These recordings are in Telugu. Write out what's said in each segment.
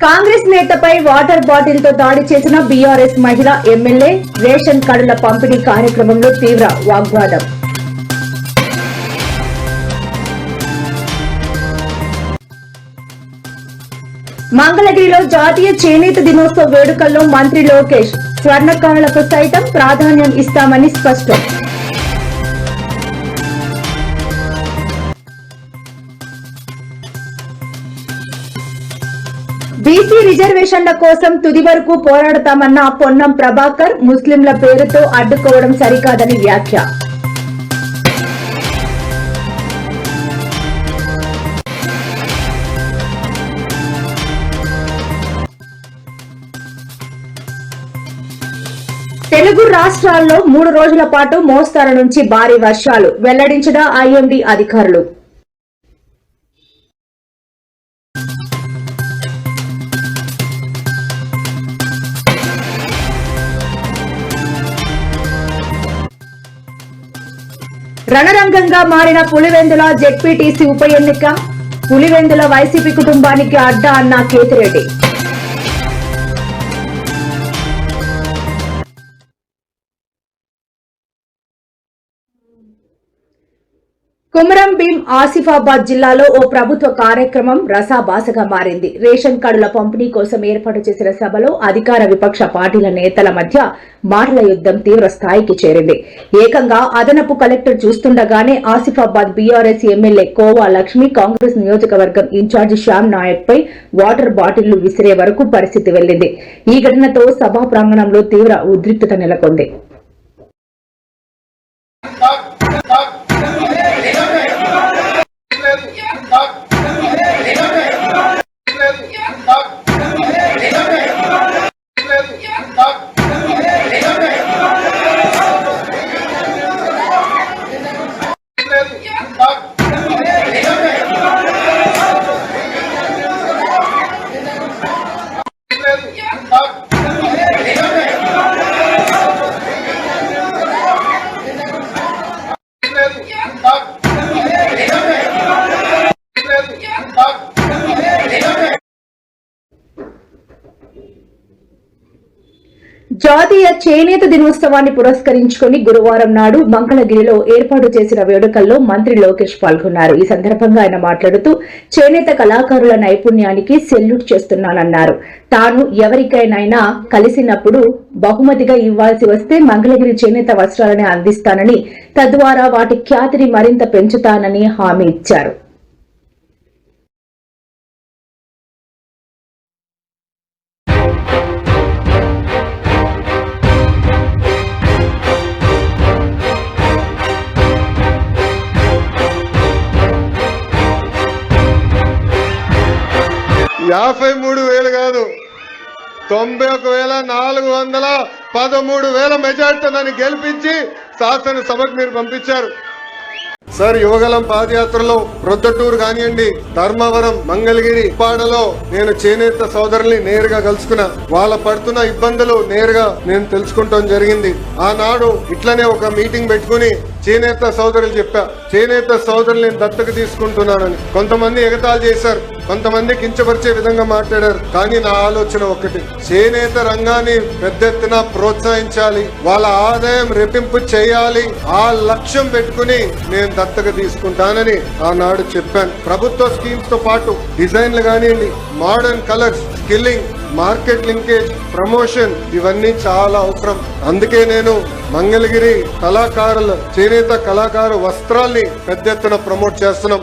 కాంగ్రెస్ నేతపై వాటర్ బాటిల్ తో దాడి చేసిన బీఆర్ఎస్ మహిళ ఎమ్మెల్యే. రేషన్ కార్డుల పంపిణీ కార్యక్రమంలో తీవ్ర వాగ్వాదం. మంగళగిరిలో జాతీయ చేనేత దినోత్సవ వేడుకల్లో మంత్రి లోకేష్. స్వర్ణకారులకు సైతం ప్రాధాన్యం ఇస్తామని స్పష్టం. బీసీ రిజర్వేషన్ల కోసం తుది వరకు పోరాడతామన్న పొన్నం ప్రభాకర్. ముస్లింల పేరుతో అడ్డుకోవడం సరికాదని వ్యాఖ్య. తెలుగు రాష్ట్రాల్లో 3 రోజుల పాటు మోస్తరు నుంచి భారీ వర్షాలు వెల్లడించిన ఐఎండీ అధికారులు. రణరంగంగా మారిన పులివెందుల జెడ్పీటీసీ ఉప ఎన్నిక. పులివెందుల వైసీపీ కుటుంబానికి అడ్డా అన్న కేతిరెడ్డి. కుమరం భీం ఆసిఫాబాద్ జిల్లాలో ఓ ప్రభుత్వ కార్యక్రమం రసాభాసగా మారింది. రేషన్ కార్డుల పంపిణీ కోసం ఏర్పాటు చేసిన సభలో అధికార విపక్ష పార్టీల నేతల మధ్య మాటల యుద్దం తీవ్ర స్థాయికి చేరింది. ఏకంగా అదనపు కలెక్టర్ చూస్తుండగానే ఆసిఫాబాద్ బీఆర్ఎస్ ఎమ్మెల్యే కోవా లక్ష్మి కాంగ్రెస్ నియోజకవర్గం ఇన్ఛార్జి శ్యామ్ నాయక్ పై వాటర్ బాటిళ్లు విసిరే వరకు పరిస్థితి వెళ్లింది. ఈ ఘటనతో సభా ప్రాంగణంలో తీవ్ర ఉద్రిక్తత నెలకొంది. జాతీయ చేనేత దినోత్సవాన్ని పురస్కరించుకుని గురువారం నాడు మంగళగిరిలో ఏర్పాటు చేసిన వేడుకల్లో మంత్రి లోకేష్ పాల్గొన్నారు. ఈ సందర్భంగా ఆయన మాట్లాడుతూ చేనేత కళాకారుల నైపుణ్యానికి సెల్యూట్ చేస్తున్నానన్నారు. తాను ఎవరికైనా కలిసినప్పుడు బహుమతిగా ఇవ్వాల్సి వస్తే మంగళగిరి చేనేత వస్త్రాలని అందిస్తానని, తద్వారా వాటి ఖ్యాతిని మరింత పెంచుతానని హామీ ఇచ్చారు. యాభై 53,000 కాదు, 91,413,000 మెజార్టీ నన్ను గెలిపించి శాసనసభకు మీరు పంపించారు. సార్, యువగలం పాదయాత్రలో ప్రొద్దటూరు కానివ్వండి, ధర్మవరం, మంగళగిరి, ఉప్పాడలో నేను చేనేత సోదరుల్ని నేరుగా కలుసుకున్నా. వాళ్ళ పడుతున్న ఇబ్బందులు నేరుగా నేను తెలుసుకుంటాం జరిగింది. ఆనాడు ఇట్లనే ఒక మీటింగ్ పెట్టుకుని చేనేత సోదరులు చెప్పా, చేనేత సోదరులు నేను దత్తకు తీసుకుంటున్నానని. కొంతమంది ఎగతాళి చేశారు, కొంతమంది కించపరిచే విధంగా మాట్లాడారు. కానీ నా ఆలోచన ఒక్కటి, చేనేత రంగాన్ని పెద్ద ఎత్తున ప్రోత్సహించాలి, వాళ్ళ ఆదాయం రెట్టింపు చేయాలి. ఆ లక్ష్యం పెట్టుకుని నేను దత్తగా తీసుకుంటానని ఆనాడు చెప్పాను. ప్రభుత్వ స్కీమ్స్ తో పాటు డిజైన్లు కానివ్వండి, modern colours, skilling, market linkage, promotion ఇవన్నీ చాలా అవసరం. అందుకే నేను మంగళగిరి కళాకారుల చేనేత కళాకారు వస్త్రాల్ని పెద్ద ఎత్తున ప్రమోట్ చేస్తున్నాం.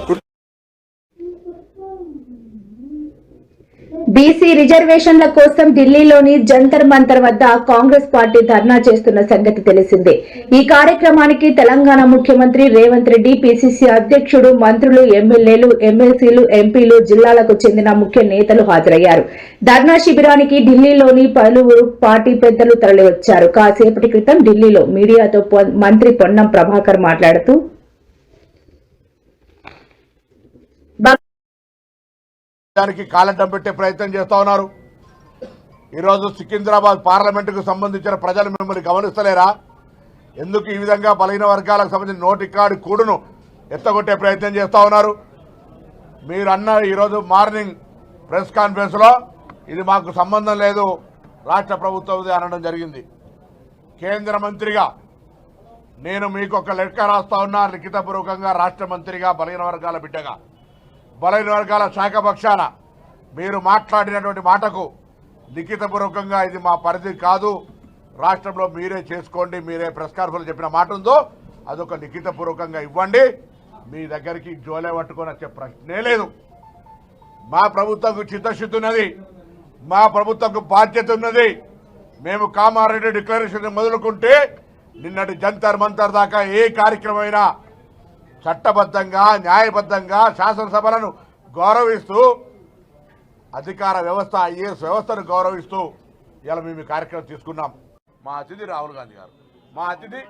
బీసీ రిజర్వేషన్ల కోసం ఢిల్లీలోని జంతర్ మంతర్ వద్ద కాంగ్రెస్ పార్టీ ధర్నా చేస్తున్న సంగతి తెలిసిందే. ఈ కార్యక్రమానికి తెలంగాణ ముఖ్యమంత్రి రేవంత్ రెడ్డి, పీసీసీ అధ్యక్షుడు, మంత్రులు, ఎమ్మెల్యేలు, ఎమ్మెల్సీలు, ఎంపీలు, జిల్లాలకు చెందిన ముఖ్య నేతలు హాజరయ్యారు. ధర్నా శిబిరానికి ఢిల్లీలోని పలువురు పార్టీ పెద్దలు తరలివచ్చారు. కాసేపటి క్రితం ఢిల్లీలో మీడియాతో మంత్రి పొన్నం ప్రభాకర్ మాట్లాడుతూ దానికి కాలడ్డం పెట్టే ప్రయత్నం చేస్తా ఉన్నారు. ఈరోజు సికింద్రాబాద్ పార్లమెంటుకు సంబంధించిన ప్రజలు మిమ్మల్ని గమనిస్తలేరా? ఎందుకు ఈ విధంగా బలహీన వర్గాలకు సంబంధించిన నోటికాడి కూడును ఎత్తగొట్టే ప్రయత్నం చేస్తా ఉన్నారు? మీరు అన్న ఈరోజు మార్నింగ్ ప్రెస్ కాన్ఫరెన్స్ లో ఇది మాకు సంబంధం లేదు, రాష్ట్ర ప్రభుత్వం అనడం జరిగింది. కేంద్ర మంత్రిగా నేను మీకు ఒక లెక్క రాస్తా ఉన్నా, లిఖితపూర్వకంగా రాష్ట్ర మంత్రిగా, బలహీన వర్గాల బిడ్డగా, బలహీన వర్గాల శాఖ పక్షాన మీరు మాట్లాడినటువంటి మాటకు లిఖితపూర్వకంగా ఇది మా పరిధి కాదు, రాష్ట్రంలో మీరే చేసుకోండి, మీరే ప్రెస్ కాన్ఫరెన్స్ చెప్పిన మాట ఉందో అదొక లిఖితపూర్వకంగా ఇవ్వండి. మీ దగ్గరికి జోలే పట్టుకొని వచ్చే ప్రశ్నే లేదు. మా ప్రభుత్వంకు చిత్తశుద్ధి ఉన్నది, మా ప్రభుత్వంకు బాధ్యత ఉన్నది. మేము కామారెడ్డి డిక్లరేషన్ మొదలుకుంటే నిన్నటి జంతర్ మంతర్ దాకా ఏ కార్యక్రమమైనా చట్టబద్ధంగా, న్యాయబద్ధంగా శాసనసభలను గౌరవిస్తూ, అధికార వ్యవస్థ, ఐఏఎస్ వ్యవస్థను గౌరవిస్తూ ఇలా మేము ఈ కార్యక్రమం తీసుకున్నాం. మా అతిథి రాహుల్ గాంధీ గారు, మా అతిథి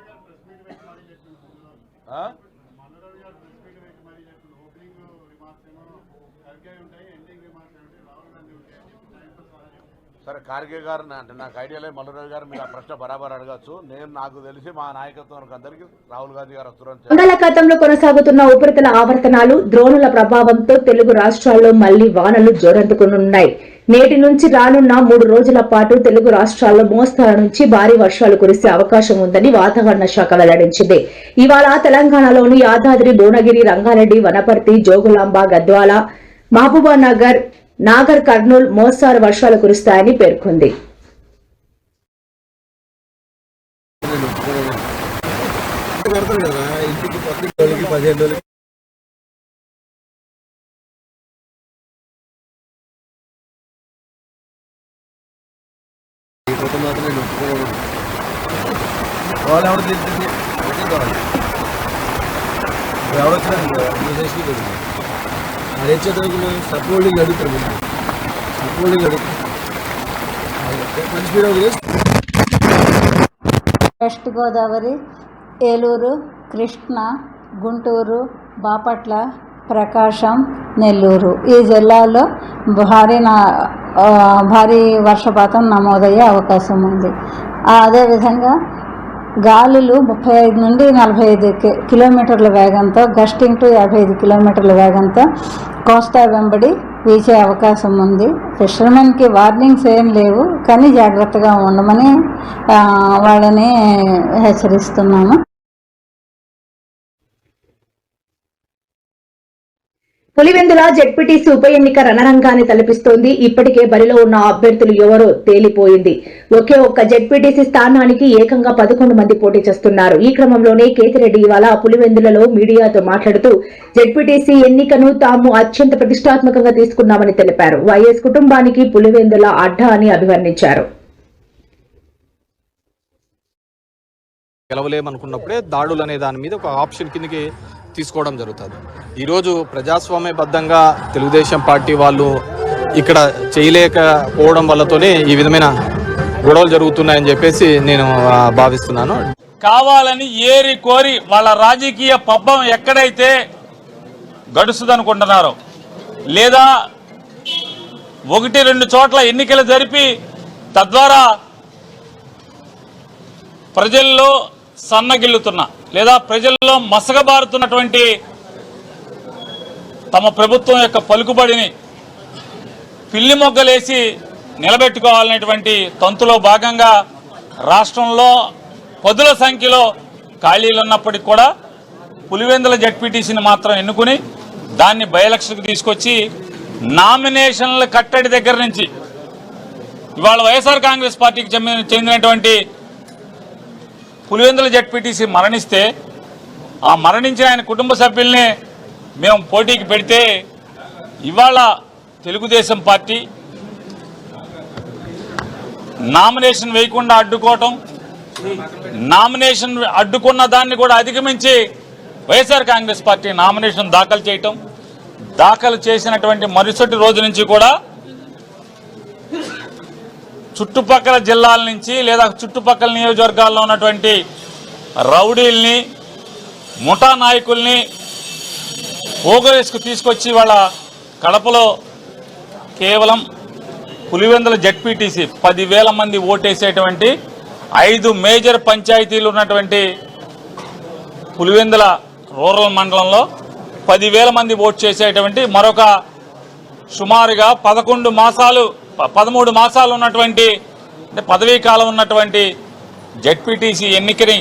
సరే ఖార్గే గారు అంటే నాకు ఐడియా లేదు. మల్లురావు గారు మీరు ఆ ప్రశ్న బరాబర్ అడగచ్చు. నాకు తెలిసి మా నాయకత్వం అందరికీ రాహుల్ గాంధీ గారు వస్తున్నారు. బంగాళాఖాతంలో కొనసాగుతున్న ఉపరితల ఆవర్తనాలు, ద్రోణుల ప్రభావంతో తెలుగు రాష్ట్రాల్లో మళ్లీ వానలు జోరందుకునున్నాయి. నేటి నుంచి రానున్న 3 రోజుల పాటు తెలుగు రాష్ట్రాల్లో మోస్తరు నుంచి భారీ వర్షాలు కురిసే అవకాశం ఉందని వాతావరణ శాఖ వెల్లడించింది. ఇవాళ తెలంగాణలోని యాదాద్రి, భువనగిరి, రంగారెడ్డి, వనపర్తి, జోగులాంబ, గద్వాల, మహబూబానగర్, నాగర్ కర్నూల్ మోస్తరు వర్షాలు కురుస్తాయని పేర్కొంది. వెస్ట్ గోదావరి, ఏలూరు, కృష్ణా, గుంటూరు, బాపట్ల, ప్రకాశం, నెల్లూరు ఈ జిల్లాల్లో భారీ వర్షపాతం నమోదయ్యే అవకాశం ఉంది. అదేవిధంగా గాలులు 35 నుండి 45 కిలోమీటర్ల వేగంతో, గస్టింగ్ టు 55 కిలోమీటర్ల వేగంతో కోస్తా వెంబడి వీచే అవకాశం ఉంది. ఫిషర్మెన్కి వార్నింగ్స్ ఏం లేవు, కానీ జాగ్రత్తగా ఉండమని వాళ్ళని హెచ్చరిస్తున్నాము. పులివెందుల జెడ్పీటీసీ ఉప ఎన్నిక రణరంగాన్ని తలపిస్తోంది. ఇప్పటికే బరిలో ఉన్న అభ్యర్థులు ఎవరో తేలిపోయింది. ఒకే ఒక్క జెడ్పీటీసీ స్థానానికి ఏకంగా 11 మంది పోటీ చేస్తున్నారు. ఈ క్రమంలోనే కేతిరెడ్డి ఇవాళ పులివెందులలో మీడియాతో మాట్లాడుతూ జెడ్పీటీసీ ఎన్నికను తాము అత్యంత ప్రతిష్టాత్మకంగా తీసుకున్నామని తెలిపారు. వైఎస్ కుటుంబానికి పులివెందుల అడ్డా అని అభివర్ణించారు. గెలవలేమనుకున్నప్పుడే దాడులు అనే దాని మీద ఒక ఆప్షన్ కిందకి తీసుకోవడం జరుగుతుంది. ఈరోజు ప్రజాస్వామ్యబద్ధంగా తెలుగుదేశం పార్టీ వాళ్ళు ఇక్కడ చేయలేకపోవడం వల్లతోనే ఈ విధమైన గొడవలు జరుగుతున్నాయని చెప్పేసి నేను భావిస్తున్నాను. కావాలని ఏరి కోరి వాళ్ళ రాజకీయ పబ్బం ఎక్కడైతే గడుస్తుందనుకుంటున్నారో, లేదా 1-2 చోట్ల ఎన్నికలు జరిపి తద్వారా ప్రజల్లో సన్నగిల్లుతున్న లేదా ప్రజల్లో మసగబారుతున్నటువంటి తమ ప్రభుత్వం యొక్క పలుకుబడిని పిల్లి మొగ్గలేసి నిలబెట్టుకోవాలనేటువంటి తంతులో భాగంగా రాష్ట్రంలో పదుల సంఖ్యలో ఖాళీలున్నప్పటికీ కూడా పులివెందుల జెడ్పీటీసీని మాత్రం ఎన్నుకుని దాన్ని బై ఎలక్షన్కి తీసుకొచ్చి నామినేషన్ల కట్టడి దగ్గర నుంచి ఇవాళ వైఎస్ఆర్ కాంగ్రెస్ పార్టీకి చెందినటువంటి పులివెందుల జెడ్పీటీసీ మరణిస్తే ఆ మరణించిన ఆయన కుటుంబ సభ్యుల్ని మేము పోటీకి పెడితే ఇవాళ తెలుగుదేశం పార్టీ నామినేషన్ వేయకుండా అడ్డుకోవటం, నామినేషన్ అడ్డుకున్న దాన్ని కూడా అధిగమించి వైఎస్ఆర్ కాంగ్రెస్ పార్టీ నామినేషన్ దాఖలు చేయటం, దాఖలు చేసినటువంటి మరుసటి రోజు నుంచి కూడా చుట్టుపక్కల జిల్లాల నుంచి లేదా చుట్టుపక్కల నియోజకవర్గాల్లో ఉన్నటువంటి రౌడీల్ని, ముఠా నాయకుల్ని ఓగరేసుకు తీసుకొచ్చి వాళ్ళ కడపలో కేవలం పులివెందుల జెడ్పీటీసీ 10,000 మంది ఓటేసేటువంటి 5 మేజర్ పంచాయతీలు ఉన్నటువంటి పులివెందుల రూరల్ మండలంలో 10,000 మంది ఓటు చేసేటువంటి మరొక సుమారుగా 11 మాసాలు 13 మాసాలు ఉన్నటువంటి పదవీ కాలం ఉన్నటువంటి జెడ్పీటీసీ ఎన్నికని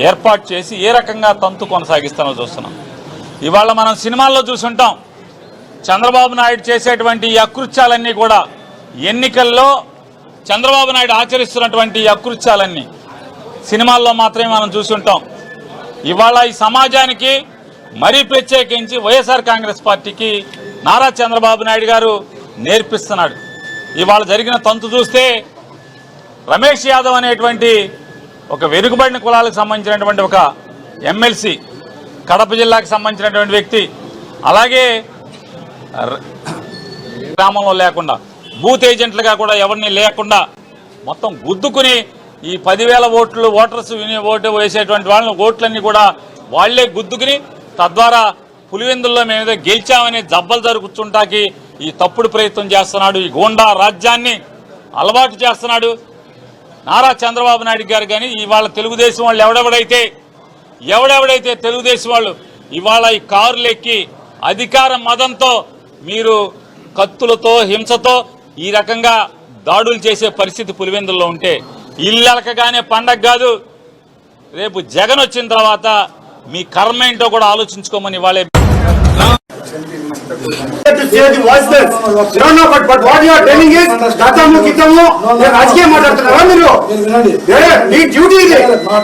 ఏర్పాటు చేసి ఏ రకంగా తంతు కొనసాగిస్తానో చూస్తున్నాం. ఇవాళ మనం సినిమాల్లో చూసుంటాం, చంద్రబాబు నాయుడు చేసేటువంటి ఈ అకృత్యాలన్నీ కూడా ఎన్నికల్లో చంద్రబాబు నాయుడు ఆచరిస్తున్నటువంటి ఈ అకృత్యాలన్నీ సినిమాల్లో మాత్రమే మనం చూసుంటాం. ఇవాళ ఈ సమాజానికి మరీ ప్రత్యేకించి వైఎస్ఆర్ కాంగ్రెస్ పార్టీకి నారా చంద్రబాబు నాయుడు గారు నేర్పిస్తున్నాడు. ఇవాళ జరిగిన తంతు చూస్తే రమేష్ యాదవ్ అనేటువంటి ఒక వెనుకబడిన కులాలకు సంబంధించినటువంటి ఒక ఎమ్మెల్సీ, కడప జిల్లాకు సంబంధించినటువంటి వ్యక్తి, అలాగే గ్రామంలో లేకుండా బూత్ ఏజెంట్లుగా కూడా ఎవరిని లేకుండా మొత్తం గుద్దుకుని ఈ 10,000 ఓటర్స్ ఓటు వేసేటువంటి వాళ్ళని ఓట్లన్నీ కూడా వాళ్లే గుద్దుకుని తద్వారా పులివెందుల్లో మేమేదో గెలిచామని జబ్బలు జరుగుతుంటాకి ఈ తప్పుడు ప్రయత్నం చేస్తున్నాడు. ఈ గూండా రాజ్యాన్ని అలవాటు చేస్తున్నాడు నారా చంద్రబాబు నాయుడు గారు. కానీ ఇవాళ తెలుగుదేశం వాళ్ళు ఎవడెవడైతే తెలుగుదేశం వాళ్ళు ఇవాళ ఈ కారులు ఎక్కి అధికార మదంతో మీరు కత్తులతో హింసతో ఈ రకంగా దాడులు చేసే పరిస్థితి పులివెందుల్లో ఉంటే ఇల్లలకగానే పండగ కాదు, రేపు జగన్ వచ్చిన తర్వాత మీ కర్మ ఏంటో కూడా ఆలోచించుకోమని వాళ్ళే. రాజకీయ మాట్లాడుతున్నారా మీరు? మీ డ్యూటీ ఇది.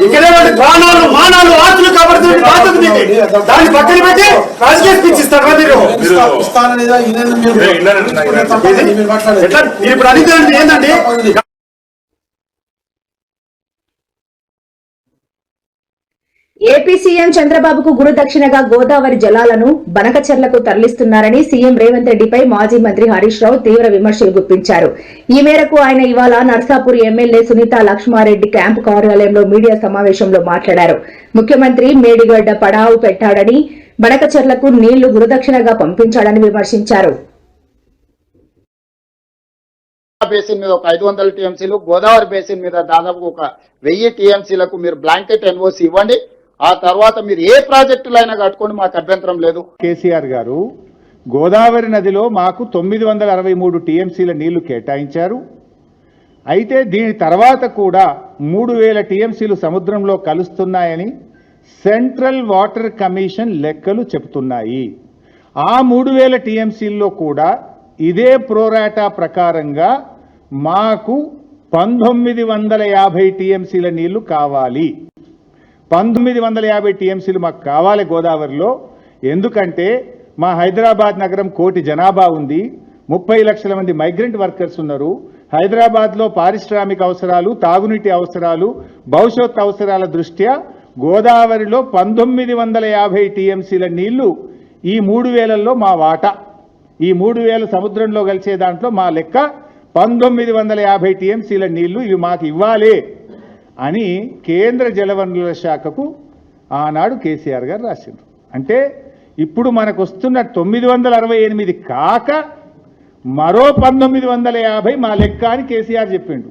ఇక్కడ ప్రాణాలు మానాలు ఆస్తులు కాపాడుతున్న బాధ్యత మీది. దాన్ని పక్కన పెట్టి రాజకీయ స్పీచ్ ఇస్తారా మీరు? మీరు ఇప్పుడు అడిగితే ఏంటండి? ఏపీ సీఎం చంద్రబాబుకు గురుదక్షిణగా గోదావరి జలాలను బనకచెర్లకు తరలిస్తున్నారని సీఎం రేవంత్ రెడ్డిపై మాజీ మంత్రి హరీష్ రావు తీవ్ర విమర్శలు గుప్పించారు. ఈ మేరకు ఆయన ఇవాళ నర్సాపూర్ ఎమ్మెల్యే సునీత లక్ష్మారెడ్డి క్యాంపు కార్యాలయంలో మీడియా సమావేశంలో మాట్లాడారు. ముఖ్యమంత్రి మేడిగడ్డ పడావు పెట్టాడని, బనకచెర్లకు నీళ్లు గురుదక్షిణగా పంపించాడని విమర్శించారు. బేసిన్ మీద ఒక 500 టీఎంసీలు, గోదావరి బేసిన్ మీద దాదాపు ఒక 1000 టీఎంసీలకు మీరు బ్లాంకెట్ ఎన్ఓసి ఇవ్వండి. ఆ తర్వాత మీరు ఏ ప్రాజెక్టులైనా కట్టుకోండి, మాకు అభ్యంతరం లేదు. కేసీఆర్ గారు గోదావరి నదిలో మాకు 963 టీఎంసీల నీళ్లు కేటాయించారు. అయితే దీని తర్వాత కూడా 3000 టీఎంసీలు సముద్రంలో కలుస్తున్నాయని సెంట్రల్ వాటర్ కమిషన్ లెక్కలు చెబుతున్నాయి. ఆ 3000 టీఎంసీల్లో కూడా ఇదే ప్రోరాటా ప్రకారంగా మాకు 1950 టీఎంసీల నీళ్లు కావాలి. 1950 టీఎంసీలు మాకు కావాలి గోదావరిలో. ఎందుకంటే మా హైదరాబాద్ నగరం 1 కోటి జనాభా ఉంది, 30 లక్షల మంది మైగ్రెంట్ వర్కర్స్ ఉన్నారు. హైదరాబాద్లో పారిశ్రామిక అవసరాలు, తాగునీటి అవసరాలు, భవిష్యత్ అవసరాల దృష్ట్యా గోదావరిలో 1950 టీఎంసీల నీళ్లు ఈ 3000లో మా వాటా. ఈ 3000 సముద్రంలో కలిసే దాంట్లో మా లెక్క 1950 టీఎంసీల నీళ్లు ఇవి మాకు ఇవ్వాలి అని కేంద్ర జలవనరుల శాఖకు ఆనాడు కేసీఆర్ గారు రాసిండ్రు. అంటే ఇప్పుడు మనకు వస్తున్న 968 కాక మరో 1950 మా లెక్క అని కేసీఆర్ చెప్పిండు.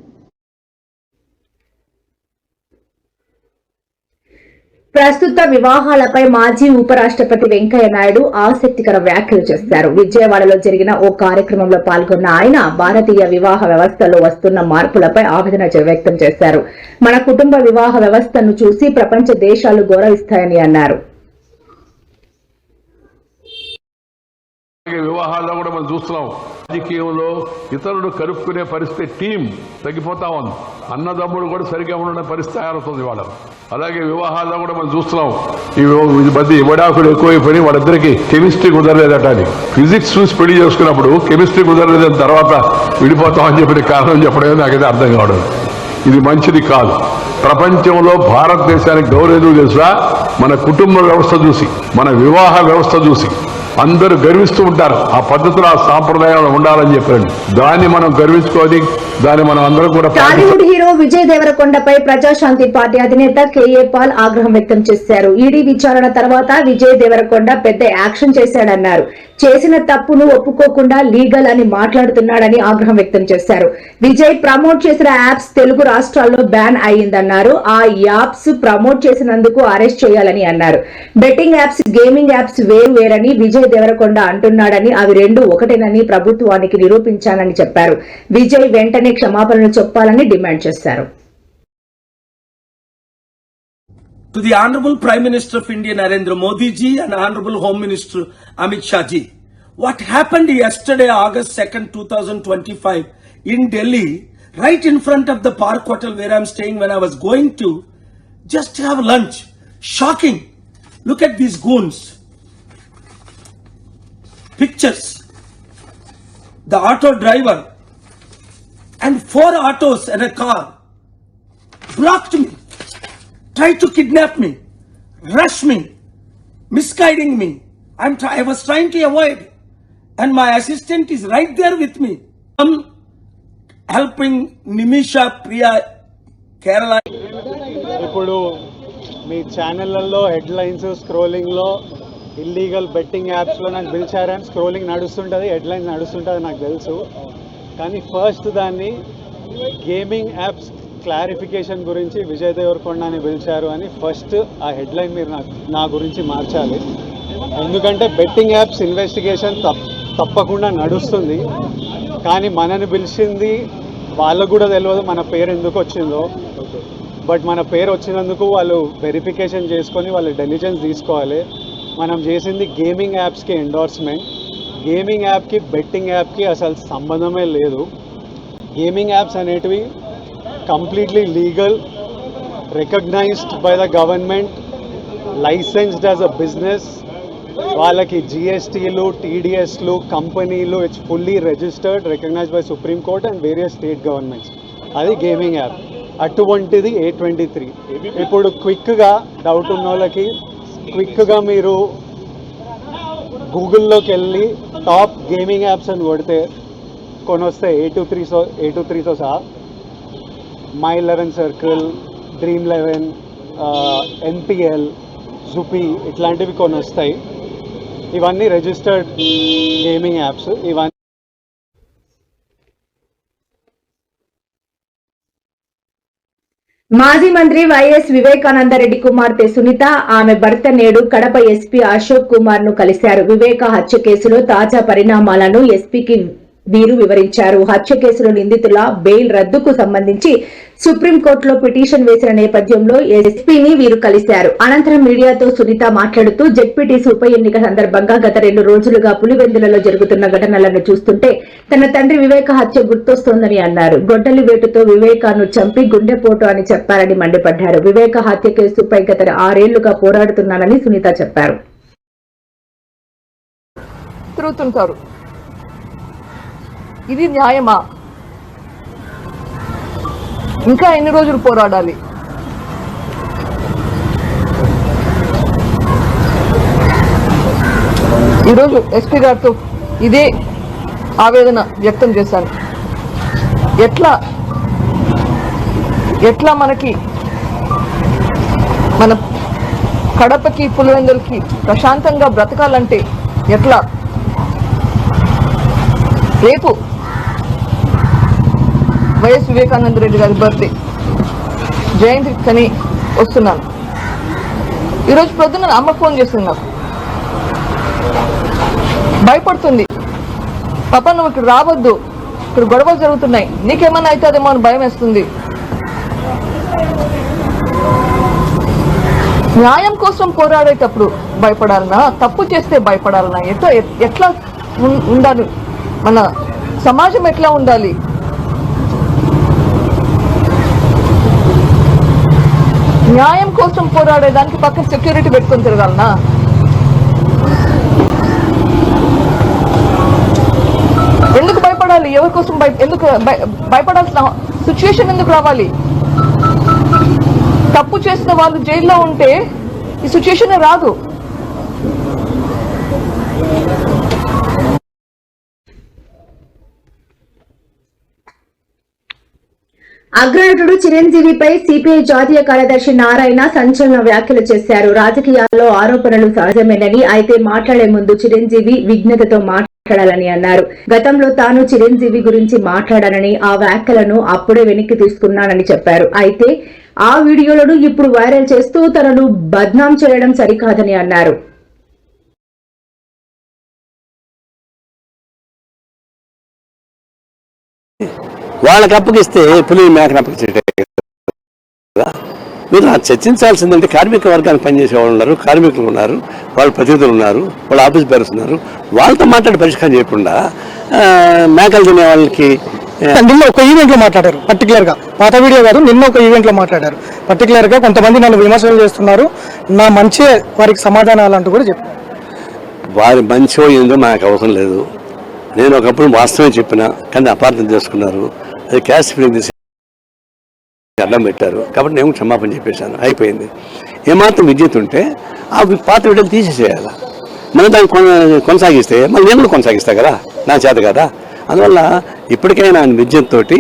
ప్రస్తుత వివాహాలపై మాజీ ఉపరాష్ట్రపతి వెంకయ్య నాయుడు ఆసక్తికర వ్యాఖ్యలు చేశారు. విజయవాడలో జరిగిన ఓ కార్యక్రమంలో పాల్గొన్న ఆయన భారతీయ వివాహ వ్యవస్థలో వస్తున్న మార్పులపై ఆవేదన వ్యక్తం చేశారు. మన కుటుంబ వివాహ వ్యవస్థను చూసి ప్రపంచ దేశాలు గౌరవిస్తాయని అన్నారు. వివాహాల్లో కూడా మనం చూస్తున్నాం, రాజకీయంలో ఇతరులు కలుపుకునే పరిస్థితి టీం తగ్గిపోతా ఉంది. అన్నదమ్ముడు కూడా సరిగ్గా ఉండే పరిస్థితి తయారవుతుంది వాళ్ళ. అలాగే వివాహాల్లో కూడా మనం చూస్తున్నాం, ఈ మధ్య విడాకులు ఎక్కువైపోయి వాళ్ళిద్దరికి కెమిస్ట్రీ కుదరలేదట అని. ఫిజిక్స్ చూసి పెళ్లి చేసుకున్నప్పుడు కెమిస్ట్రీ కుదరలేదని తర్వాత విడిపోతామని చెప్పిన కారణం చెప్పడమే నాకైతే అర్థం కావడం. ఇది మంచిది కాదు. ప్రపంచంలో భారతదేశానికి గౌరవం తెలుసా? మన కుటుంబ వ్యవస్థ చూసి, మన వివాహ వ్యవస్థ చూసి అందరూ గర్విస్తూ ఉంటారు. ఆ పద్ధతులు, ఆ సాంప్రదాయాలు ఉండాలని చెప్పండి. దాన్ని మనం గర్వించుకొని దాన్ని మనం అందరం కూడా టాలీవుడ్ హీరో విజయ్ దేవరకొండపై ప్రజాశాంతి పార్టీ అధినేత కేఏ పాల్ ఆగ్రహం వ్యక్తం చేశారు. ఈడీ విచారణ తర్వాత విజయ్ దేవరకొండ పెద్ద యాక్షన్ చేశాడన్నారు. చేసిన తప్పును ఒప్పుకోకుండా లీగల్ అని మాట్లాడుతున్నాడని ఆగ్రహం వ్యక్తం చేశారు. విజయ్ ప్రమోట్ చేసిన యాప్స్ తెలుగు రాష్ట్రాల్లో బ్యాన్ అయ్యిందన్నారు. ఆ యాప్స్ ప్రమోట్ చేసినందుకు అరెస్ట్ చేయాలని అన్నారు. బెట్టింగ్ యాప్స్, గేమింగ్ యాప్స్ వేరని విజయ్ దేవరకొండ అంటున్నాడని, అవి రెండు ఒకటేనని ప్రభుత్వానికి నిరూపించానని చెప్పారు. విజయ్ వెంటనే క్షమాపణలు చెప్పాలని డిమాండ్ చేశారు. To the Honorable Prime Minister of India Narendra Modi ji and Honorable Home Minister Amit Shah ji, what happened yesterday August 2nd 2025 in Delhi, right in front of the Park Hotel where I'm staying, when I was going to just have lunch, shocking. Look at these goons. Pictures. The auto driver and 4 autos and a car blocked me, tried to kidnap me, rush me, misguiding me. I was trying to avoid, and my assistant is right there with me. I'm helping Nimisha Priya Kerala. ఇప్పుడు మీ ఛానళ్లలో హెడ్లైన్స్ స్క్రోలింగ్లో ఇల్లీగల్ బెట్టింగ్ యాప్స్లో నాకు పిలిచారని స్క్రోలింగ్ నడుస్తుంటుంది, హెడ్లైన్స్ నడుస్తుంటుంది నాకు తెలుసు. కానీ ఫస్ట్ దాన్ని గేమింగ్ యాప్స్ క్లారిఫికేషన్ గురించి విజయ్ దేవరకొండని పిలిచారు అని ఫస్ట్ ఆ హెడ్లైన్ మీరు నా గురించి మార్చాలి. ఎందుకంటే బెట్టింగ్ యాప్స్ ఇన్వెస్టిగేషన్ తప్పకుండా నడుస్తుంది. కానీ మనని పిలిచింది వాళ్ళకు కూడా తెలియదు మన పేరు ఎందుకు వచ్చిందో. బట్ మన పేరు వచ్చినందుకు వాళ్ళు వెరిఫికేషన్ చేసుకొని వాళ్ళు డెలిజెన్స్ తీసుకోవాలి. మనం చేసింది గేమింగ్ యాప్స్కి ఎండోర్స్మెంట్. గేమింగ్ యాప్కి బెట్టింగ్ యాప్కి అసలు సంబంధమే లేదు. గేమింగ్ యాప్స్ అనేటివి completely legal, recognised by the government, licensed as a business. వాళ్ళకి జిఎస్టీలు, టీడీఎస్లు, కంపెనీలు, it's fully registered, recognised by Supreme Court and various state governments. అది గేమింగ్ యాప్. అటువంటిది A23. ఇప్పుడు క్విక్గా డౌట్ ఉన్న వాళ్ళకి క్విక్గా మీరు గూగుల్లోకి వెళ్ళి టాప్ గేమింగ్ యాప్స్ అని కొడితే కొన్ని వస్తాయి. A23తో సహా My11 సర్కిల్, Dream11, NPL, జుపీ ఇట్లాంటివి కొన్ని వస్తాయి. ఇవన్నీ రిజిస్టర్డ్ గేమింగ్ యాప్స్. ఇవన్నీ మాజీ మంత్రి వైఎస్ వివేకానందరెడ్డి కుమార్తె సునీత, ఆమె భర్త నేడు కడప ఎస్పీ అశోక్ కుమార్ ను కలిశారు. వివేక హత్య కేసులో తాజా పరిణామాలను ఎస్పీకి వీరు వివరించారు. హత్య కేసులో నిందితుల బెయిల్ రద్దుకు సంబంధించి సుప్రీంకోర్టులో పిటిషన్ వేసిన నేపథ్యంలో ఎస్పీని వీరు కలిశారు. అనంతరం మీడియాతో సునీత మాట్లాడుతూ జెడ్పీటీసీ ఉప ఎన్నిక సందర్భంగా గత 2 రోజులుగా పులివెందులలో జరుగుతున్న ఘటనలను చూస్తుంటే తన తండ్రి వివేక హత్య గుర్తొస్తోందని అన్నారు. గొడ్డలి వేటుతో వివేకాను చంపి గుండెపోటు అని చెప్పారని మండిపడ్డారు. వివేక హత్య కేసుపై గత 6 ఏళ్లుగా పోరాడుతున్నానని సునీత చెప్పారు. ఇది న్యాయమా? ఇంకా ఎన్ని రోజులు పోరాడాలి? ఈరోజు ఎస్పీ గారితో ఇదే ఆవేదన వ్యక్తం చేశాను. ఎట్లా మనకి మన కడపకి, పులివెందులకి ప్రశాంతంగా బ్రతకాలంటే ఎట్లా? రేపు వైఎస్ వివేకానంద రెడ్డి గారి బర్త్డే జయంతి కని వస్తున్నాను. ఈరోజు పొద్దున్న అమ్మ ఫోన్ చేస్తుంది నాకు, భయపడుతుంది. పాప నువ్వు ఇక్కడ రావద్దు, ఇక్కడ గొడవలు జరుగుతున్నాయి, నీకేమన్నా అవుతుందేమో అని భయం వేస్తుంది. న్యాయం కోసం పోరాడేటప్పుడు భయపడాలనా, తప్పు చేస్తే భయపడాలనా? ఎట్లా ఉండాలి? మన సమాజం ఎట్లా ఉండాలి? న్యాయం కోసం పోరాడేదానికి పక్కన సెక్యూరిటీ పెట్టుకొని తిరగాలనా? ఎందుకు భయపడాలి? ఎవరి కోసం ఎందుకు భయపడాల్సిన సిచ్యుయేషన్ ఎందుకు రావాలి? తప్పు చేసిన వాళ్ళు జైల్లో ఉంటే ఈ సిచ్యుయేషన్ రాదు. అగ్రనటుడు చిరంజీవిపై సిపిఐ జాతీయ కార్యదర్శి నారాయణ సంచలన వ్యాఖ్యలు చేశారు. రాజకీయాల్లో ఆరోపణలు సహజమేనని, అయితే మాట్లాడే ముందు చిరంజీవి విజ్ఞతతో మాట్లాడాలని అన్నారు. గతంలో తాను చిరంజీవి గురించి మాట్లాడానని, ఆ వ్యాఖ్యలను అప్పుడే వెనక్కి తీసుకున్నానని చెప్పారు. అయితే ఆ వీడియోలను ఇప్పుడు వైరల్ చేస్తూ తనను బద్నాం చేయడం సరికాదని అన్నారు. వాళ్ళకి అప్పగిస్తే పులి మేకను అప్పగించే మీరు చర్చించాల్సిందంటే కార్మిక వర్గానికి పనిచేసే వాళ్ళు ఉన్నారు, కార్మికులు ఉన్నారు, వాళ్ళ ప్రతినిధులు ఉన్నారు, వాళ్ళ ఆఫీస్ బేరర్స్ ఉన్నారు. వాళ్ళతో మాట్లాడి పరిష్కారం చేయకుండా మేకలు తినే వాళ్ళకి నిన్న ఒక ఈవెంట్లో మాట్లాడారు పర్టికులర్గా, పాత వీడియో కాదు, నిన్న ఒక ఈవెంట్లో మాట్లాడారు పర్టికులర్గా. కొంతమంది నన్ను విమర్శలు చేస్తున్నారు, నా మంచి వారికి సమాధానాలు అంటూ కూడా చెప్పారు. వారి మంచో ఏందో నాకు అవసరం లేదు. నేను ఒకప్పుడు వాస్తవం చెప్పినా కానీ అపార్థం చేసుకున్నారు. అది క్యాష్ ఫీలింగ్ తీసి అడ్డం పెట్టారు కాబట్టి నేను క్షమాపణ చెప్పేశాను, అయిపోయింది. ఏమాత్రం విద్యుత్ ఉంటే ఆ పాత వీడియోలు తీసేసేయాలి. మనం దాన్ని కొనసాగిస్తే మళ్ళీ నేను కూడా కొనసాగిస్తా కదా, నా చేత కదా. అందువల్ల ఇప్పటికైనా విద్యుత్ తోటి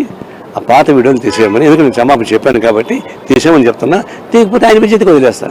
ఆ పాత వీడియోలు తీసేయమని, ఎందుకంటే నేను క్షమాపణ చెప్పాను కాబట్టి తీసేయమని చెప్తున్నా. తీయకపోతే ఆయన విద్యుత్కి వదిలేస్తా.